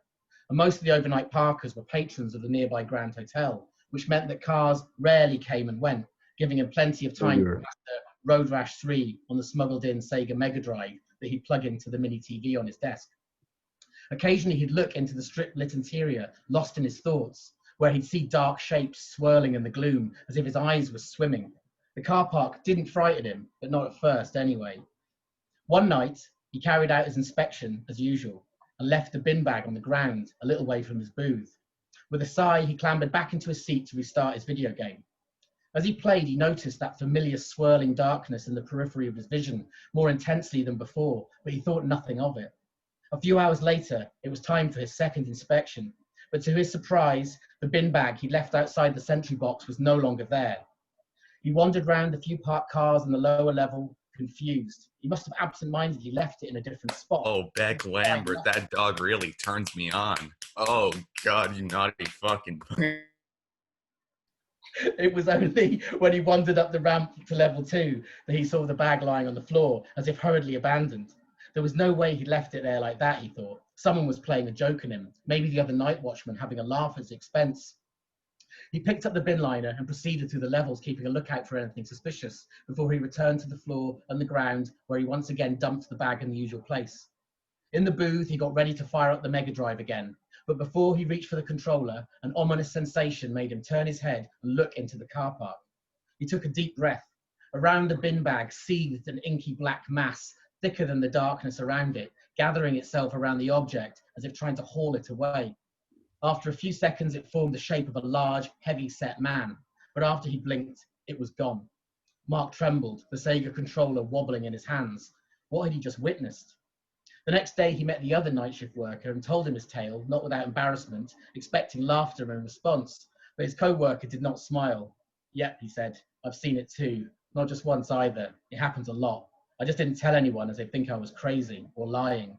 Speaker 3: And most of the overnight parkers were patrons of the nearby Grand Hotel, which meant that cars rarely came and went, giving him plenty of time to master Road Rash 3 on the smuggled-in Sega Mega Drive that he'd plug into the mini TV on his desk. Occasionally, he'd look into the strip-lit interior, lost in his thoughts, where he'd see dark shapes swirling in the gloom as if his eyes were swimming. The car park didn't frighten him, but not at first anyway. One night, he carried out his inspection as usual and left the bin bag on the ground a little way from his booth. With a sigh, he clambered back into his seat to restart his video game. As he played, he noticed that familiar swirling darkness in the periphery of his vision more intensely than before, but he thought nothing of it. A few hours later, it was time for his second inspection, but to his surprise, the bin bag he'd left outside the sentry box was no longer there. He wandered round the few parked cars on the lower level, confused. He must have absent-mindedly left it in a different spot.
Speaker 4: Oh, Beck Lambert, that dog really turns me on. Oh, God, you naughty fucking...
Speaker 3: It was only when he wandered up the ramp to level 2 that he saw the bag lying on the floor, as if hurriedly abandoned. There was no way he'd left it there like that, he thought. Someone was playing a joke on him, maybe the other night watchman having a laugh at his expense. He picked up the bin liner and proceeded through the levels, keeping a lookout for anything suspicious, before he returned to the floor and the ground, where he once again dumped the bag in the usual place. In the booth, he got ready to fire up the Mega Drive again, but before he reached for the controller, an ominous sensation made him turn his head and look into the car park. He took a deep breath. Around the bin bag seethed an inky black mass, thicker than the darkness around it, gathering itself around the object as if trying to haul it away. After a few seconds, it formed the shape of a large, heavy-set man, but after he blinked, it was gone. Mark trembled, the Sega controller wobbling in his hands. What had he just witnessed? The next day, he met the other night shift worker and told him his tale, not without embarrassment, expecting laughter in response, but his co-worker did not smile. Yep, he said, I've seen it too. Not just once either. It happens a lot. I just didn't tell anyone as they think I was crazy or lying.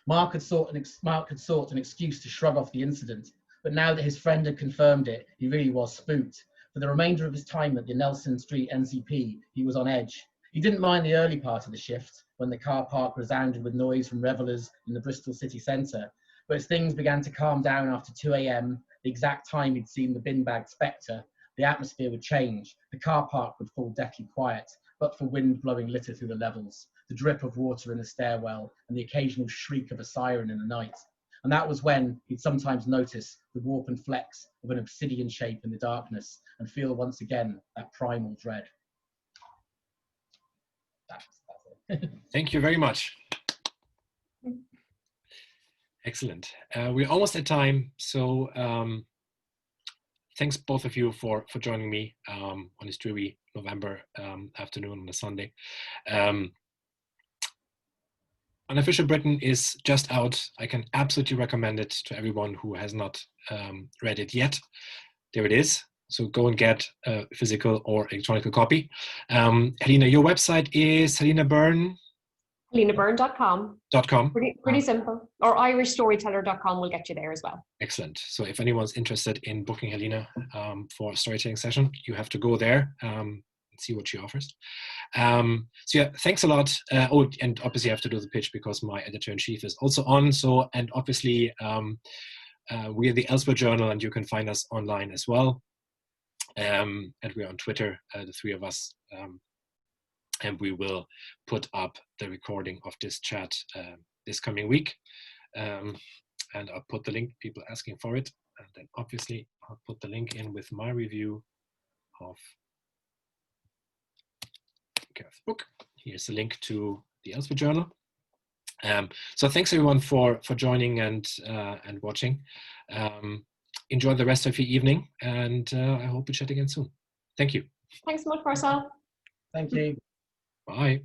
Speaker 3: Mark had sought an excuse to shrug off the incident, but now that his friend had confirmed it, he really was spooked. For the remainder of his time at the Nelson Street NCP, he was on edge. He didn't mind the early part of the shift, when the car park resounded with noise from revellers in the Bristol city centre, but as things began to calm down after 2 a.m, the exact time he'd seen the bin bag spectre, the atmosphere would change. The car park would fall deathly quiet, but for wind blowing litter through the levels, the drip of water in the stairwell, and the occasional shriek of a siren in the night. And that was when he'd sometimes notice the warp and flecks of an obsidian shape in the darkness and feel once again that primal dread. That's it.
Speaker 1: Thank you very much. Excellent. We're almost at time, so thanks both of you for joining me on this dreary November afternoon on a Sunday. Unofficial Britain is just out. I can absolutely recommend it to everyone who has not read it yet. There it is. So go and get a physical or electronic copy. Helena, your website is Helena Byrne.
Speaker 2: HelenaByrne.com. Pretty simple. Or irishstoryteller.com will get you there as well.
Speaker 1: Excellent. So if anyone's interested in booking Helena for a storytelling session, you have to go there and see what she offers. So yeah, thanks a lot. Oh, and obviously I have to do the pitch because my editor-in-chief is also on. So, and obviously we are the Elsewhere Journal and you can find us online as well. And we're on Twitter, the three of us. And we will put up the recording of this chat this coming week. And I'll put the link, people asking for it. And then obviously I'll put the link in with my review of Gareth's book. Here's the link to the Elspeth Journal. So thanks everyone for joining and watching. Enjoy the rest of your evening, and I hope we chat again soon. Thank you.
Speaker 2: Thanks so much, Marcel.
Speaker 3: Thank you.
Speaker 1: Bye.